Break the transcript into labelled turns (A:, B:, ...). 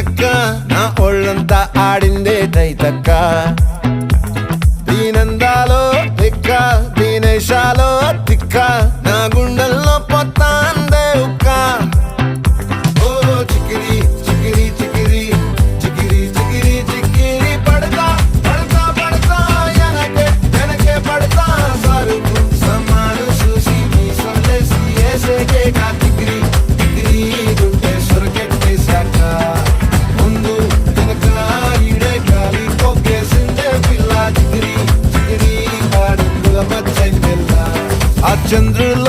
A: నక్క నా ఒళ్ళంతా ఆడిందే తైతక్క దీనందాలో తిక్క దీనేశాలో తిక్క నా గుండెల్లో పొత్తాందే ఉక్క ఓ చికిరి చికిరి చికిరి చికిరి చికిరి చికిరి పడతా పడతా పడతా ఎనకే ఎనకే పడతా సరుకు సమాను చూసి మీ సొల్లేసి ఏసేకే కా చికిరి చికిరి గుండె సొరకెట్టేశాక ముందు వెనక ఈడే గాలి కొక్కేసిందే పిల్ల చికిరి చికిరి ఆడుకుల మచ్చైందెల్ల ఆ చంద్రుల